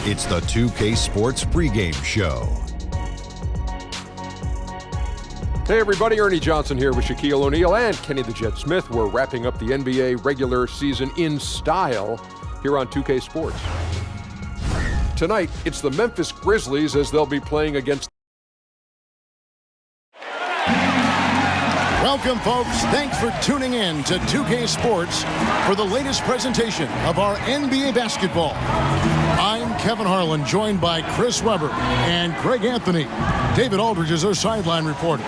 It's the 2K Sports pregame show. Hey everybody, Ernie Johnson here with Shaquille O'Neal and Kenny the Jet Smith. We're wrapping up the NBA regular season in style here on 2K Sports. Tonight, it's the Memphis Grizzlies as they'll be playing against... Welcome, folks. Thanks for tuning in to 2K Sports for the latest presentation of our NBA basketball. I'm Kevin Harlan, joined by Chris Webber and Greg Anthony. David Aldridge is our sideline reporter.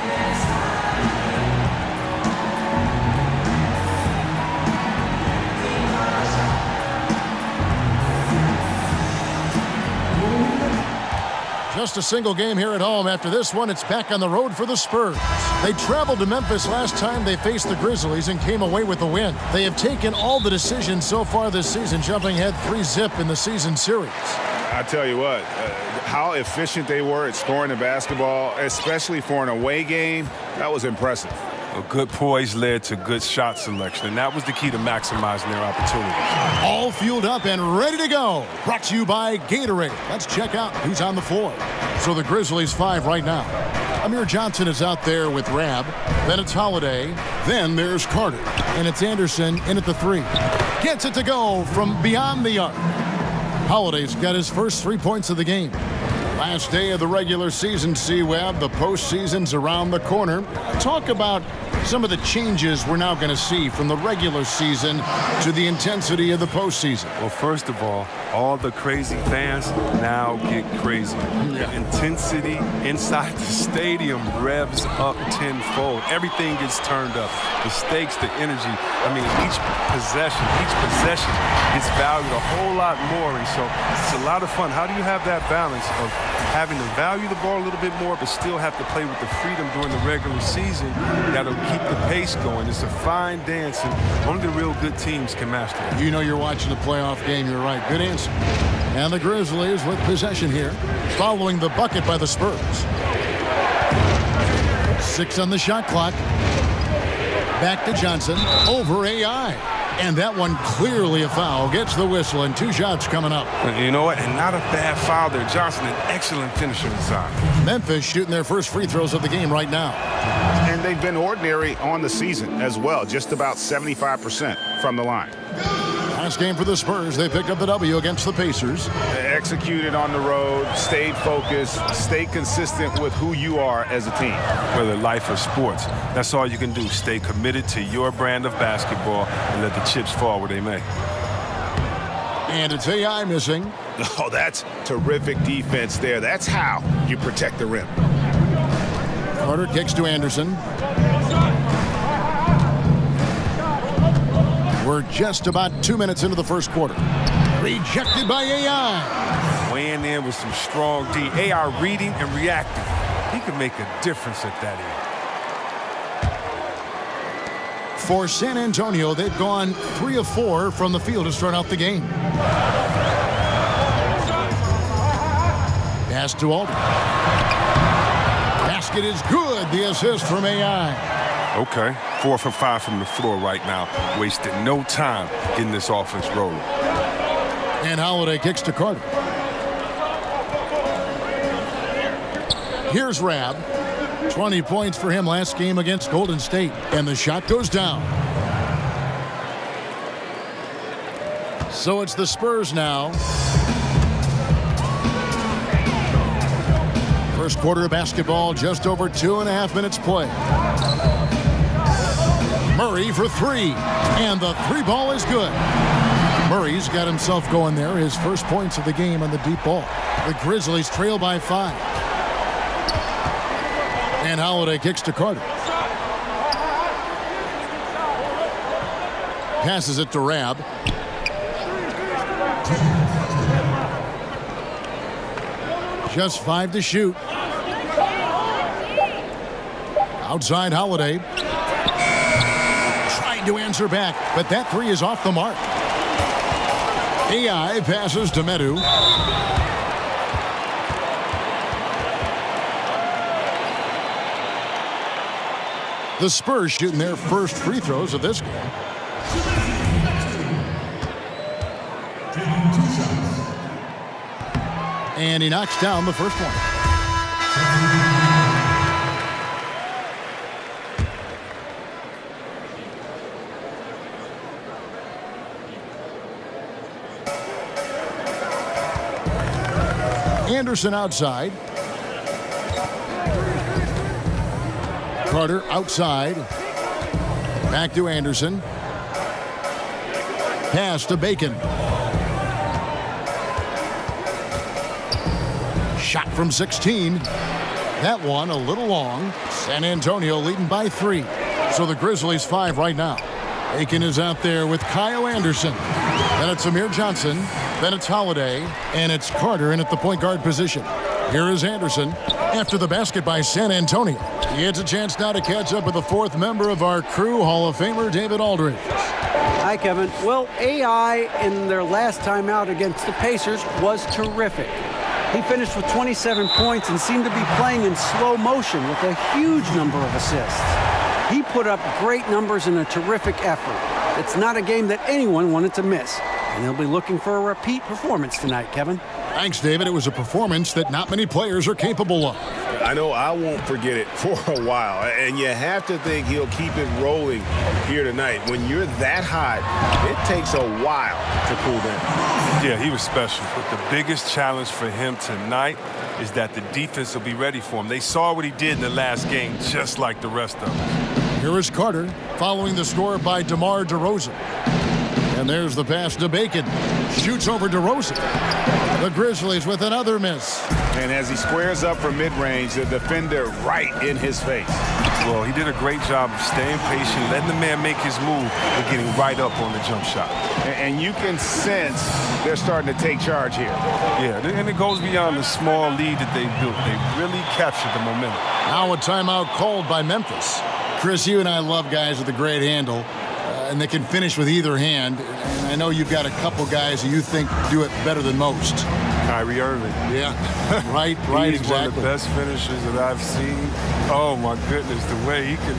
Just a single game here at home. After this one, it's back on the road for the Spurs. They traveled to Memphis last time they faced the Grizzlies and came away with a win. They have taken all the decisions so far this season, jumping ahead 3-0 in the season series. I tell you what, how efficient they were at scoring the basketball, especially for an away game, that was impressive. A good poise led to good shot selection, and that was the key to maximizing their opportunities. All fueled up and ready to go. Brought to you by Gatorade. Let's check out who's on the floor. So the Grizzlies 5 right now. Amir Johnson is out there with Rab. Then it's Holiday. Then there's Carter. And it's Anderson in at the 3. Gets it to go from beyond the arc. Holiday's got his first 3 points of the game. Last day of the regular season, C-Web. The postseason's around the corner. Talk about some of the changes we're now going to see from the regular season to the intensity of the postseason. Well, first of all the crazy fans now get crazy. The intensity inside the stadium revs up tenfold. Everything gets turned up. The stakes, the energy. I mean, each possession gets valued a whole lot more. And so it's a lot of fun. How do you have that balance of having to value the ball a little bit more, but still have to play with the freedom during the regular season that'll keep the pace going? It's a fine dance, and only the real good teams can master it. You know you're watching a playoff game. You're right. Good answer. And the Grizzlies with possession here, following the bucket by the Spurs. 6 on the shot clock. Back to Johnson. Over AI. And that one clearly a foul. Gets the whistle, and 2 shots coming up. You know what? And not a bad foul there. Johnson, an excellent finisher inside. Memphis shooting their first free throws of the game right now. And they've been ordinary on the season as well, just about 75% from the line. Last game for the Spurs, they picked up the W against the Pacers. They executed on the road, stayed focused, stayed consistent with who you are as a team. Whether life or sports, that's all you can do. Stay committed to your brand of basketball and let the chips fall where they may. And it's AI missing. Oh, that's terrific defense there. That's how you protect the rim. Carter kicks to Anderson. We're just about 2 minutes into the first quarter. Rejected by AI. Weighing in with some strong D. AI reading and reacting. He can make a difference at that end. For San Antonio, they've gone 3 of 4 from the field to start out the game. Pass to Aldridge. Basket is good. The assist from AI. Okay, 4 for 5 from the floor right now. Wasted no time getting this offense rolling. And Holiday kicks to Carter. Here's Rab. 20 points for him last game against Golden State. And the shot goes down. So it's the Spurs now. First quarter of basketball, just over 2.5 minutes play. Murray for 3, and the 3 ball is good. Murray's got himself going there, his first points of the game on the deep ball. The Grizzlies trail by 5. And Holiday kicks to Carter. Passes it to Rab. Just 5 to shoot. Outside Holiday. To answer back, but that 3 is off the mark. AI passes to Medu. The Spurs shooting their first free throws of this game. And he knocks down the first one. Anderson outside. Carter outside. Back to Anderson. Pass to Bacon. Shot from 16. That one a little long. San Antonio leading by 3. So the Grizzlies 5 right now. Bacon is out there with Kyle Anderson. Then it's Amir Johnson. Then it's Holiday. And it's Carter in at the point guard position. Here is Anderson after the basket by San Antonio. He gets a chance now to catch up with the 4th member of our crew, Hall of Famer David Aldridge. Hi, Kevin. Well, AI in their last time out against the Pacers was terrific. He finished with 27 points and seemed to be playing in slow motion with a huge number of assists. He put up great numbers in a terrific effort. It's not a game that anyone wanted to miss, and they'll be looking for a repeat performance tonight, Kevin. Thanks, David. It was a performance that not many players are capable of. I know I won't forget it for a while, and you have to think he'll keep it rolling here tonight. When you're that hot, it takes a while to cool down. Yeah, he was special. But the biggest challenge for him tonight is that the defense will be ready for him. They saw what he did in the last game, just like the rest of them. Here is Carter following the score by DeMar DeRozan. And there's the pass to Bacon. Shoots over DeRozan. The Grizzlies with another miss. And as he squares up for mid-range, the defender right in his face. Well, he did a great job of staying patient, letting the man make his move, and getting right up on the jump shot. And you can sense they're starting to take charge here. Yeah, and it goes beyond the small lead that they built. They really captured the momentum. Now a timeout called by Memphis. Chris, you and I love guys with a great handle, and they can finish with either hand. And I know you've got a couple guys who you think do it better than most. Kyrie Irving. Yeah, right, He's exactly. one of the best finishers that I've seen. Oh, my goodness, the way he can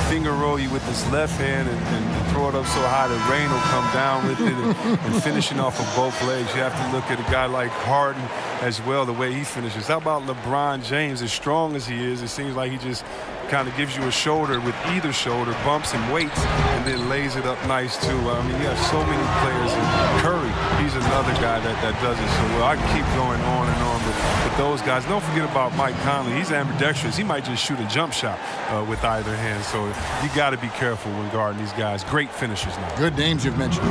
finger roll you with his left hand and throw it up so high the rain will come down with it and finishing off of both legs. You have to look at a guy like Harden as well, the way he finishes. How about LeBron James? As strong as he is, it seems like he just kind of gives you a shoulder with either shoulder, bumps and waits, and then lays it up nice too. I mean, you have so many players. And Curry, he's another guy that does it so well. I can keep going on and on, but those guys. Don't forget about Mike Conley. He's ambidextrous. He might just shoot a jump shot with either hand. So you got to be careful when guarding these guys. Great finishers now. Good names you've mentioned.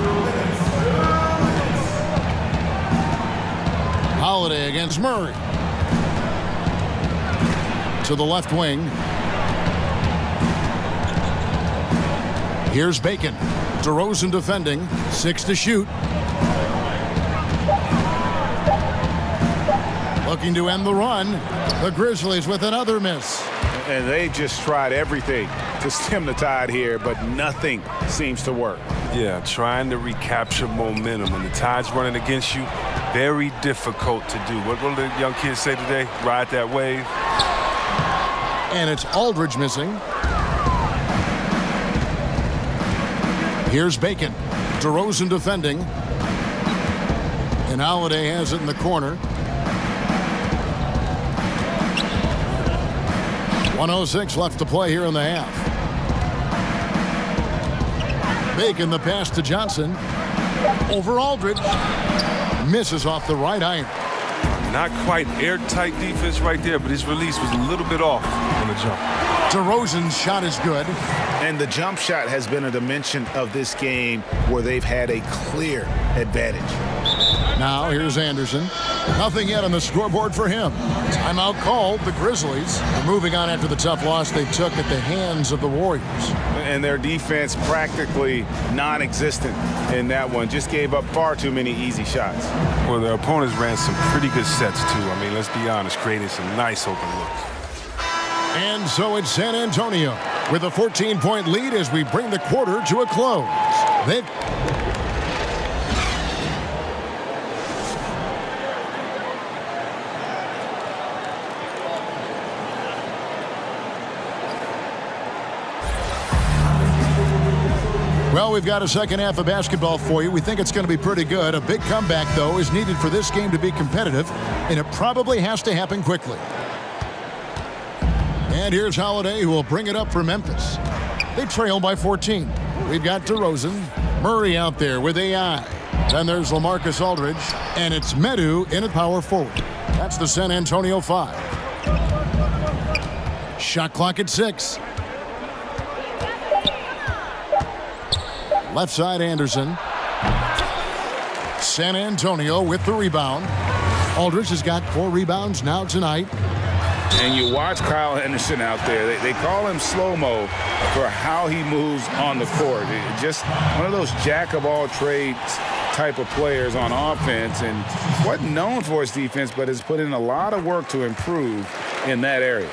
Holiday against Murray. To the left wing. Here's Bacon. DeRozan defending. 6 to shoot. Looking to end the run. The Grizzlies with another miss. And they just tried everything to stem the tide here, but nothing seems to work. Yeah, trying to recapture momentum. When the tide's running against you, very difficult to do. What will the young kids say today? Ride that wave. And it's Aldridge missing. Here's Bacon. DeRozan defending. And Holiday has it in the corner. 1:06 left to play here in the half. Bacon the pass to Johnson. Over Aldridge. Misses off the right iron. Not quite airtight defense right there, but his release was a little bit off on the jump. DeRozan's shot is good. And the jump shot has been a dimension of this game where they've had a clear advantage. Now here's Anderson. Nothing yet on the scoreboard for him. Timeout called. The Grizzlies are moving on after the tough loss they took at the hands of the Warriors. And their defense practically non-existent in that one. Just gave up far too many easy shots. Well, their opponents ran some pretty good sets, too. I mean, let's be honest, creating some nice open looks. And so it's San Antonio with a 14-point lead as we bring the quarter to a close. They've Well, we've got a second half of basketball for you. We think it's going to be pretty good. A big comeback, though, is needed for this game to be competitive, and it probably has to happen quickly. And here's Holiday, who will bring it up for Memphis. They trail by 14. We've got DeRozan. Murray out there with AI. Then there's LaMarcus Aldridge, and it's Medu in at power forward. That's the San Antonio 5. Shot clock at 6. Left side, Anderson. San Antonio with the rebound. Aldridge has got 4 rebounds now tonight. And you watch Kyle Henderson out there. They call him slow-mo for how he moves on the court. Just one of those jack-of-all-trades type of players on offense, and wasn't known for his defense, but has put in a lot of work to improve in that area.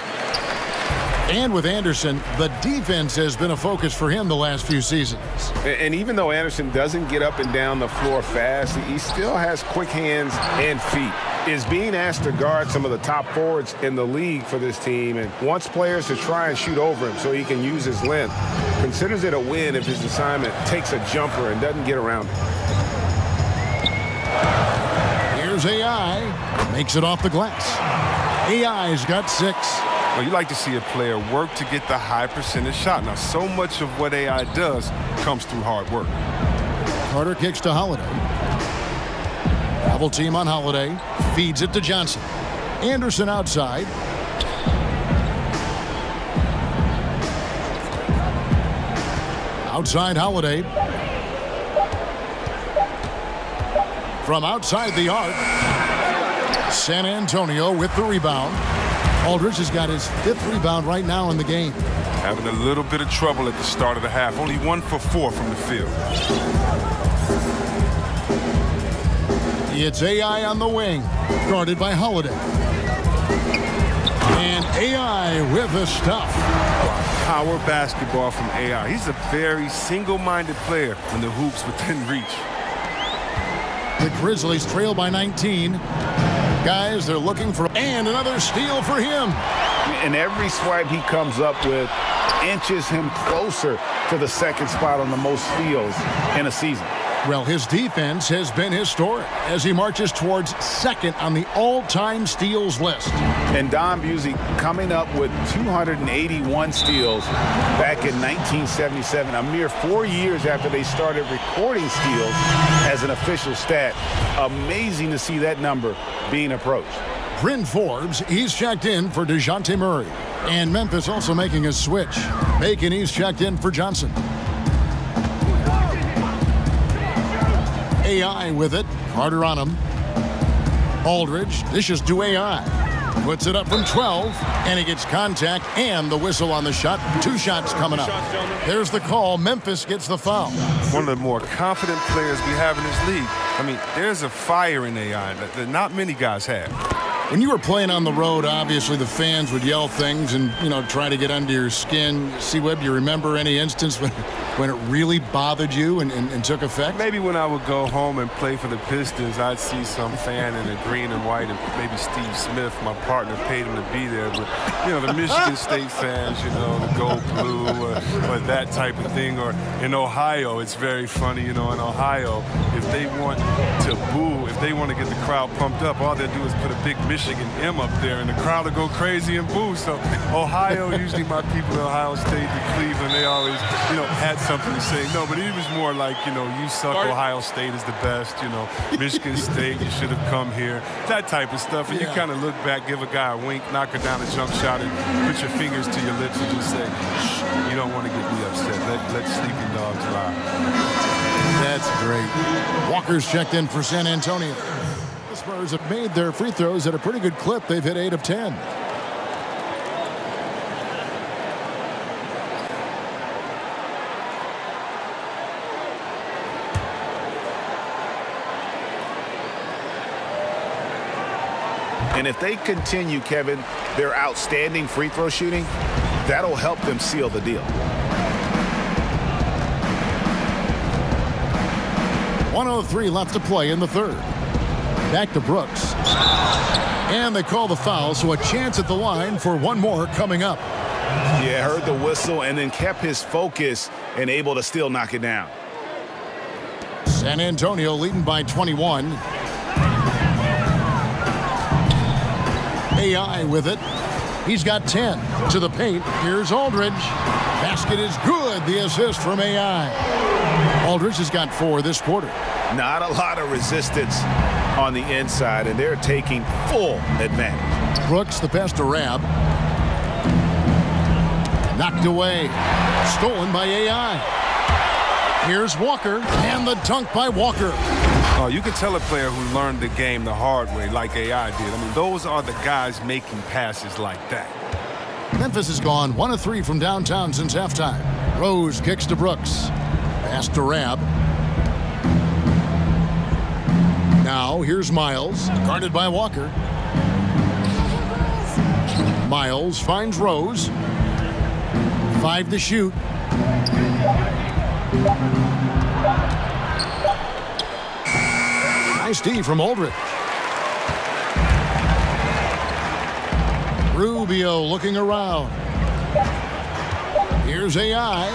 And with Anderson, the defense has been a focus for him the last few seasons. And even though Anderson doesn't get up and down the floor fast, he still has quick hands and feet. Is being asked to guard some of the top forwards in the league for this team and wants players to try and shoot over him so he can use his length. Considers it a win if his assignment takes a jumper and doesn't get around it. Here's AI. Makes it off the glass. AI's got 6. Well, you like to see a player work to get the high percentage shot. Now, so much of what AI does comes through hard work. Carter kicks to Holiday. Double team on Holiday. Feeds it to Johnson. Anderson outside. Outside Holiday. From outside the arc. San Antonio with the rebound. Aldridge has got his 5th rebound right now in the game. Having a little bit of trouble at the start of the half. Only 1 for 4 from the field. It's AI on the wing, guarded by Holiday. And AI with the stuff. Power basketball from AI. He's a very single-minded player when the hoop's within reach. The Grizzlies trail by 19. Guys, they're looking for, and another steal for him. And every swipe he comes up with inches him closer to the second spot on the most steals in a season. Well, his defense has been historic as he marches towards 2nd on the all-time steals list. And Don Busey coming up with 281 steals back in 1977, a mere 4 years after they started recording steals as an official stat. Amazing to see that number being approached. Bryn Forbes, he's checked in for DeJounte Murray. And Memphis also making a switch. Bacon, he's checked in for Johnson. AI with it. Carter on him. Aldridge dishes to AI. Puts it up from 12, and he gets contact and the whistle on the shot. 2 shots coming up. There's the call. Memphis gets the foul. One of the more confident players we have in this league. I mean, there's a fire in AI that not many guys have. When you were playing on the road, obviously the fans would yell things and, try to get under your skin. C-Web, do you remember any instance when it really bothered you and took effect? Maybe when I would go home and play for the Pistons, I'd see some fan in a green and white, and maybe Steve Smith, my partner, paid him to be there. But, the Michigan State fans, the go blue or that type of thing. Or in Ohio, it's very funny, in Ohio, if they want to boo, if they want to get the crowd pumped up, all they do is put a big Michigan M up there, and the crowd will go crazy and boo. So Ohio, usually my people in Ohio State and Cleveland, they always, had something to say. No, but it was more like, you suck, Ohio State is the best, Michigan State, you should have come here, that type of stuff. And you kind of look back, give a guy a wink, knock her down a jump shot, and put your fingers to your lips and just say, shh, you don't want to get me upset. Let sleeping dogs lie. That's great. Walker's checked in for San Antonio. The Spurs have made their free throws at a pretty good clip. They've hit 8 of 10. And if they continue, Kevin, their outstanding free throw shooting, that'll help them seal the deal. 1:03 left to play in the 3rd. Back to Brooks. And they call the foul, so a chance at the line for one more coming up. Yeah, heard the whistle and then kept his focus and able to still knock it down. San Antonio leading by 21. AI with it. He's got 10 to the paint. Here's Aldridge. Basket is good. The assist from AI. Aldridge has got 4 this quarter. Not a lot of resistance on the inside, and they're taking full advantage. Brooks, the pass to Rab. Knocked away. Stolen by AI. Here's Walker, and the dunk by Walker. Oh, you can tell a player who learned the game the hard way like AI did. I mean, those are the guys making passes like that. Memphis has gone 1 of 3 from downtown since halftime. Rose kicks to Brooks. Pass to Rab. Now, here's Miles, guarded by Walker. Miles finds Rose. 5 to shoot. Nice D from Aldridge. Rubio looking around. Here's AI.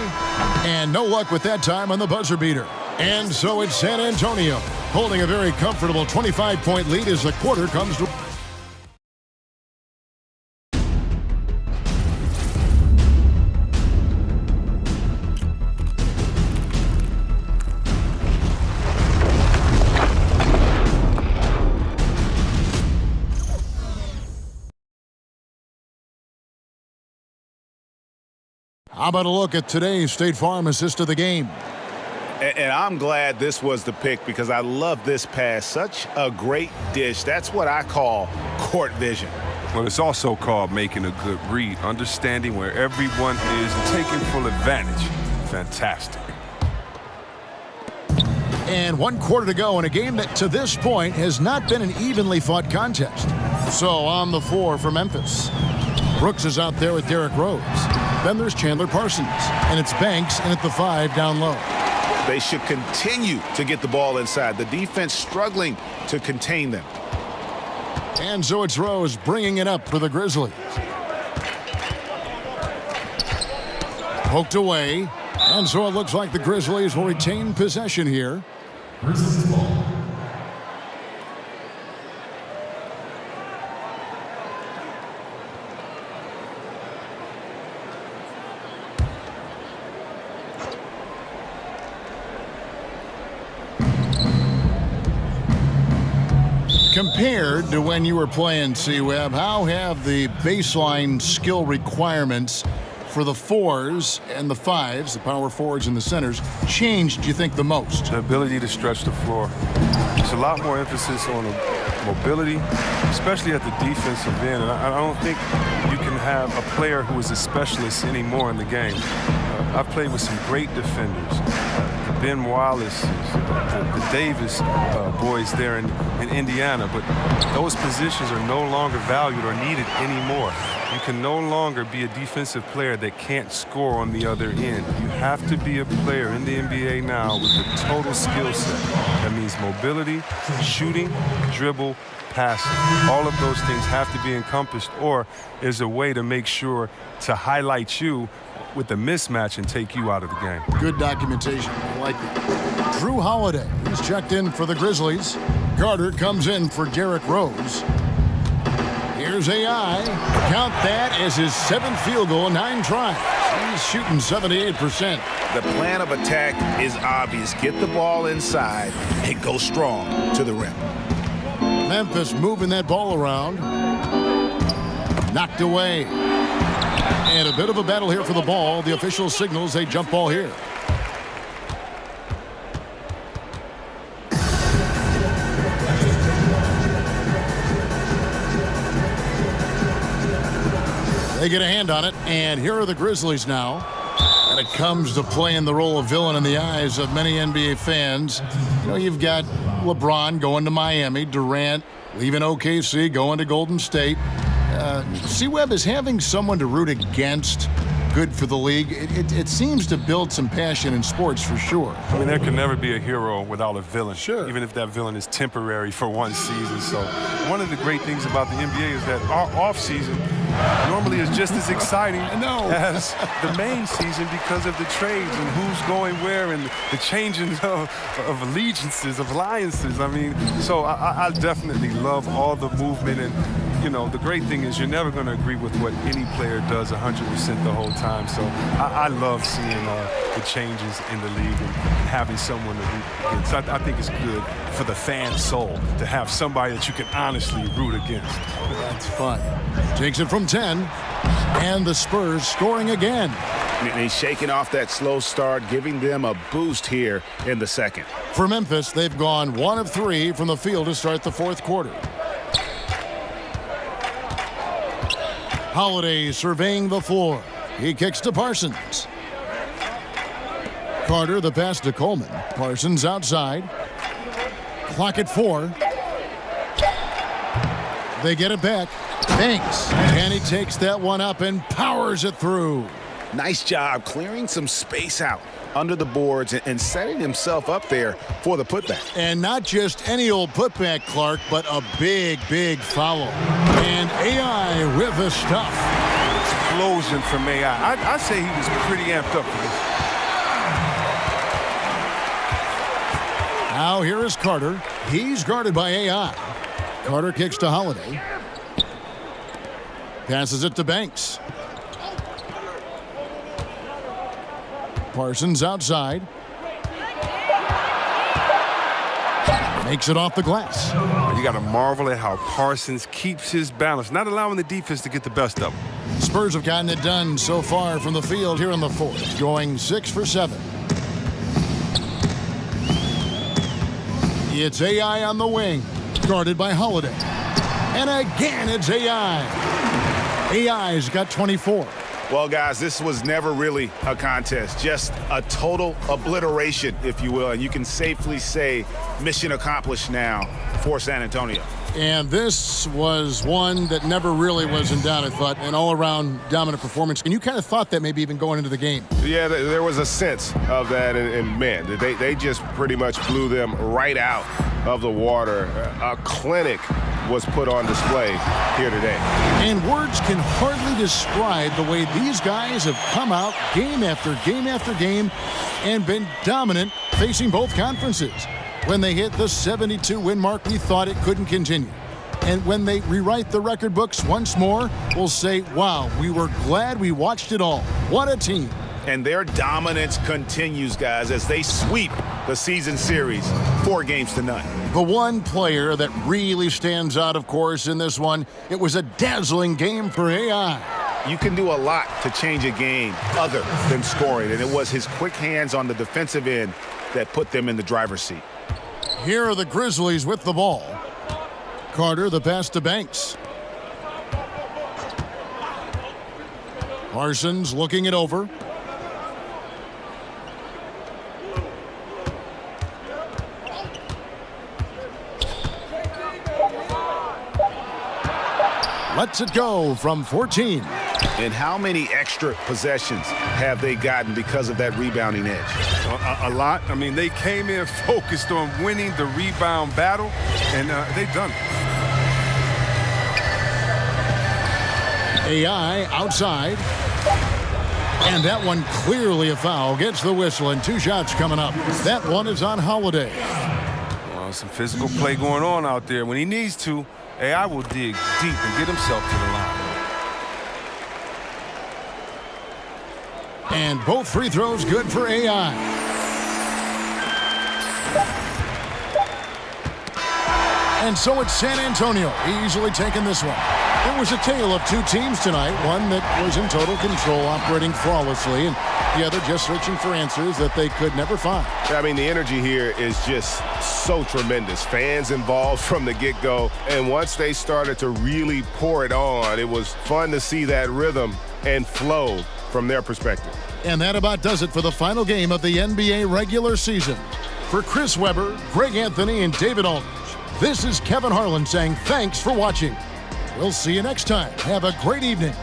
And no luck with that time on the buzzer beater. And so it's San Antonio holding a very comfortable 25-point lead as the quarter comes to... How about a look at today's State Farm assist of the game? And I'm glad this was the pick because I love this pass. Such a great dish. That's what I call court vision. Well, it's also called making a good read, understanding where everyone is and taking full advantage. Fantastic. And 1 quarter to go in a game that to this point has not been an evenly fought contest. So on the floor for Memphis. Brooks is out there with Derrick Rose. Then there's Chandler Parsons. And it's Banks in at the 5 down low. They should continue to get the ball inside. The defense struggling to contain them. And so it's Rose bringing it up for the Grizzlies. Poked away. And so it looks like the Grizzlies will retain possession here. Grizzlies ball. Compared to when you were playing C-Web, how have the baseline skill requirements for the 4s and the 5s, the power forwards and the centers, changed, do you think, the most? The ability to stretch the floor. There's a lot more emphasis on mobility, especially at the defensive end. And I don't think you can have a player who is a specialist anymore in the game. I've played with some great defenders. The Ben Wallace, the Davis boys there in Indiana, but those positions are no longer valued or needed anymore. You can no longer be a defensive player that can't score on the other end. You have to be a player in the NBA now with a total skill set. That means mobility, shooting, dribble, passing. All of those things have to be encompassed, or there's a way to make sure to highlight you with a mismatch and take you out of the game. Good documentation. I like it. Drew Holiday, he's checked in for the Grizzlies. Carter comes in for Derrick Rose. Here's AI. Count that as his 7th field goal in 9 tries. He's shooting 78%. The plan of attack is obvious. Get the ball inside and go strong to the rim. Memphis moving that ball around. Knocked away. And a bit of a battle here for the ball. The official signals a jump ball here. They get a hand on it, and here are the Grizzlies now. And it comes to playing the role of villain in the eyes of many NBA fans. You know, you've got LeBron going to Miami, Durant leaving OKC, going to Golden State. C-Web is having someone to root against good for the league. It seems to build some passion in sports for sure. I mean, there can never be a hero without a villain. Sure. Even if that villain is temporary for one season. So one of the great things about the NBA is that our off season normally is just as exciting as the main season because of the trades and who's going where and the changing of allegiances, of alliances. I mean, so I definitely love all the movement. And, you know, the great thing is you're never going to agree with what any player does 100% the whole time. So I love seeing the changes in the league and having someone to root against. I think it's good for the fan soul to have somebody that you can honestly root against. That's fun. Takes it from 10, and the Spurs scoring again. And he's shaking off that slow start, giving them a boost here in the second. For Memphis, they've gone 1 of 3 from the field to start the fourth quarter. Holiday surveying the floor. He kicks to Parsons. Carter, the pass to Coleman. Parsons outside. Clock at 4. They get it back. Banks. And he takes that one up and powers it through. Nice job clearing some space out under the boards and setting himself up there for the putback. And not just any old putback, Clark, but a big, big foul. And AI with the stuff. Explosion from AI. I'd say he was pretty amped up for this. Now here is Carter. He's guarded by AI. Carter kicks to Holiday. Passes it to Banks. Parsons outside. Makes it off the glass. You got to marvel at how Parsons keeps his balance, not allowing the defense to get the best of him. Spurs have gotten it done so far from the field here in the fourth, going 6 for 7. It's AI on the wing, guarded by Holiday. And again, it's AI. AI's got 24. Well, guys, this was never really a contest, just a total obliteration, if you will. And you can safely say mission accomplished now for San Antonio. And this was one that never really was in doubt, I thought, an all-around dominant performance. And you kind of thought that maybe even going into the game. Yeah, there was a sense of that, and man, they just pretty much blew them right out of the water. A clinic was put on display here today. And words can hardly describe the way these guys have come out game after game after game and been dominant facing both conferences. When they hit the 72-win mark, we thought it couldn't continue. And when they rewrite the record books once more, we'll say, wow, we were glad we watched it all. What a team. And their dominance continues, guys, as they sweep the season series 4-0. The one player that really stands out, of course, in this one, it was a dazzling game for AI. You can do a lot to change a game other than scoring, and it was his quick hands on the defensive end that put them in the driver's seat. Here are the Grizzlies with the ball. Carter, the pass to Banks. Parsons looking it over. Lets it go from 14. And how many extra possessions have they gotten because of that rebounding edge? A lot. I mean, they came in focused on winning the rebound battle, and they've done it. AI outside. And that one clearly a foul. Gets the whistle, and 2 shots coming up. That one is on Holiday. Well, some physical play going on out there. When he needs to, AI will dig deep and get himself to the line. And both free throws good for AI. And so it's San Antonio easily taking this one. It was a tale of 2 teams tonight, one that was in total control, operating flawlessly, and the other just searching for answers that they could never find. I mean, the energy here is just so tremendous. Fans involved from the get-go, and once they started to really pour it on, it was fun to see that rhythm and flow from their perspective. And that about does it for the final game of the NBA regular season. For Chris Webber, Greg Anthony, and David Aldridge, this is Kevin Harlan saying thanks for watching. We'll see you next time. Have a great evening.